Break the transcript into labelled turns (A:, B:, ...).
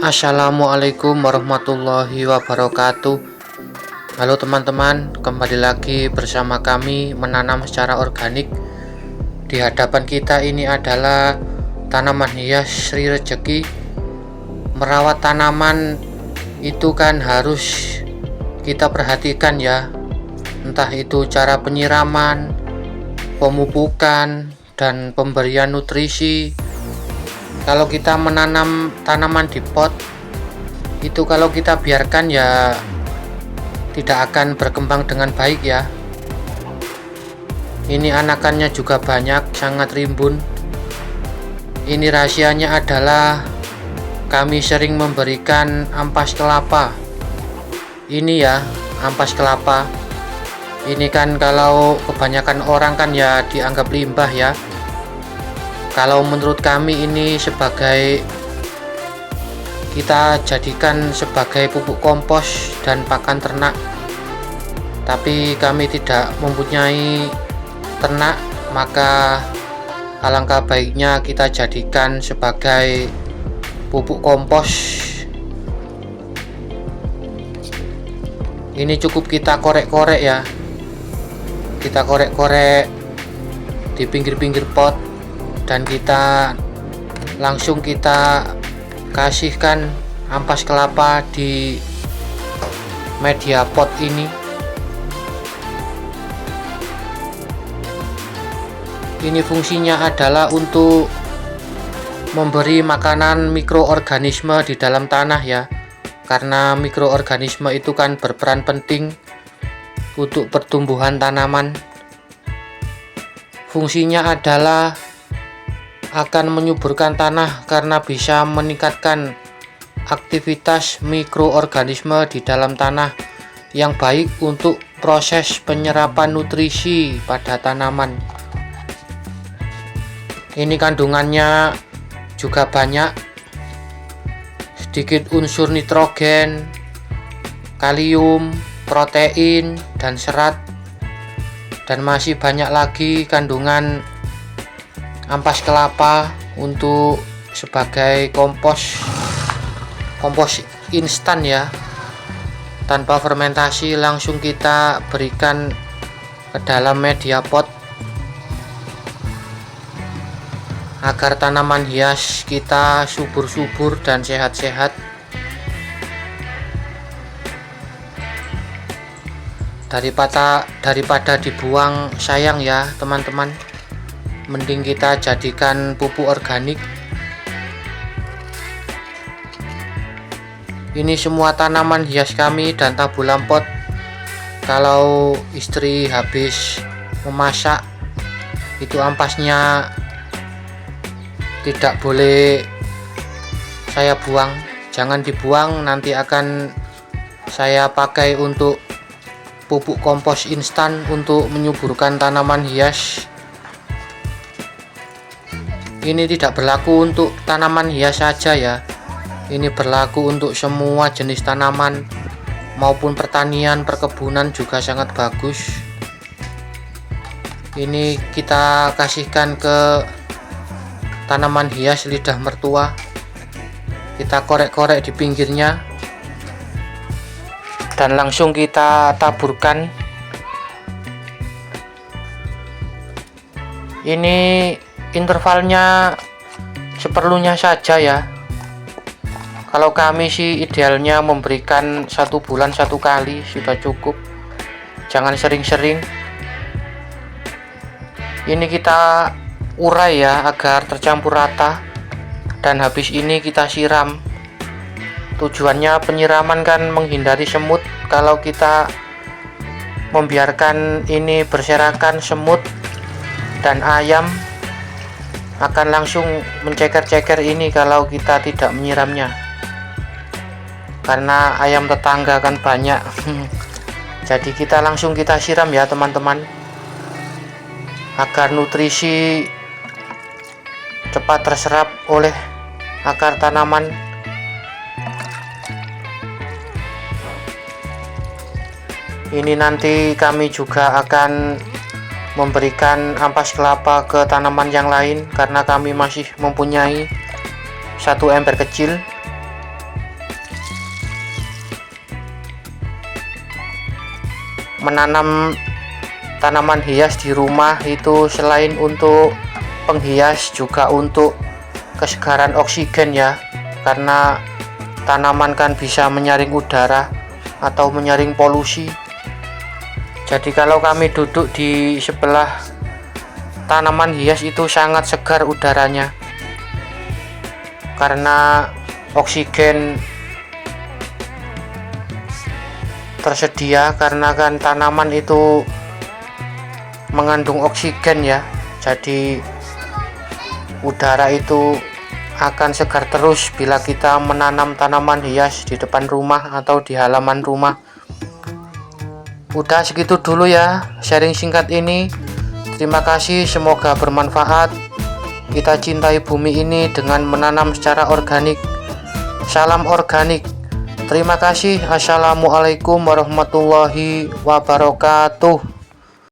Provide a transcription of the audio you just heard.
A: Assalamualaikum warahmatullahi wabarakatuh. Halo teman-teman, kembali lagi bersama kami menanam secara organik. Di hadapan kita ini adalah tanaman hias Sri Rejeki. Merawat tanaman itu kan harus kita perhatikan ya, entah itu cara penyiraman, pemupukan, dan pemberian nutrisi. Kalau kita menanam tanaman di pot itu, kalau kita biarkan ya tidak akan berkembang dengan baik ya. Ini anakannya juga banyak, sangat rimbun. Ini rahasianya adalah kami sering memberikan ampas kelapa. Ini ya, ampas kelapa. Ini kan kalau kebanyakan orang kan ya dianggap limbah ya. Kalau menurut kami ini kita jadikan sebagai pupuk kompos dan pakan ternak. Tapi kami tidak mempunyai ternak, maka alangkah baiknya kita jadikan sebagai pupuk kompos. Ini cukup kita korek-korek ya. Kita korek-korek di pinggir-pinggir pot, dan kita langsung kasihkan ampas kelapa di media pot ini. Ini fungsinya adalah untuk memberi makanan mikroorganisme di dalam tanah ya, karena mikroorganisme itu kan berperan penting untuk pertumbuhan tanaman. Fungsinya adalah akan menyuburkan tanah karena bisa meningkatkan aktivitas mikroorganisme di dalam tanah yang baik untuk proses penyerapan nutrisi pada tanaman. Ini kandungannya juga banyak, sedikit unsur nitrogen, kalium, protein, dan serat, dan masih banyak lagi kandungan ampas kelapa untuk sebagai kompos instan ya, tanpa fermentasi, langsung kita berikan ke dalam media pot agar tanaman hias kita subur-subur dan sehat-sehat. Daripada dibuang sayang ya teman-teman, mending kita jadikan pupuk organik. Ini semua tanaman hias kami dan tabulan pot. Kalau istri habis memasak, itu ampasnya tidak boleh saya buang. Jangan dibuang, nanti akan saya pakai untuk pupuk kompos instan untuk menyuburkan tanaman hias. Ini tidak berlaku untuk tanaman hias saja ya, ini berlaku untuk semua jenis tanaman maupun pertanian, perkebunan juga sangat bagus. Ini kita kasihkan ke tanaman hias lidah mertua, kita korek-korek di pinggirnya dan langsung kita taburkan. Ini intervalnya seperlunya saja ya. Kalau kami sih idealnya memberikan 1 bulan 1 kali sudah cukup, jangan sering-sering. Ini kita urai ya agar tercampur rata, dan habis ini kita siram. Tujuannya penyiraman kan menghindari semut. Kalau kita membiarkan ini berserakan, semut dan ayam akan langsung menceker-ceker ini kalau kita tidak menyiramnya, karena ayam tetangga kan banyak. Jadi kita langsung siram ya teman-teman, agar nutrisi cepat terserap oleh akar tanaman. Ini nanti kami juga akan memberikan ampas kelapa ke tanaman yang lain, karena kami masih mempunyai 1 ember kecil. menanam tanaman hias di rumah itu selain untuk penghias juga untuk kesegaran oksigen ya, karena tanaman kan bisa menyaring udara atau menyaring polusi. Jadi kalau kami duduk di sebelah tanaman hias itu sangat segar udaranya, karena oksigen tersedia, karena kan tanaman itu mengandung oksigen ya, jadi udara itu akan segar terus bila kita menanam tanaman hias di depan rumah atau di halaman rumah. Udah segitu dulu ya sharing singkat ini. Terima kasih, semoga bermanfaat. Kita cintai bumi ini dengan menanam secara organik. Salam organik. Terima kasih. Assalamualaikum warahmatullahi wabarakatuh.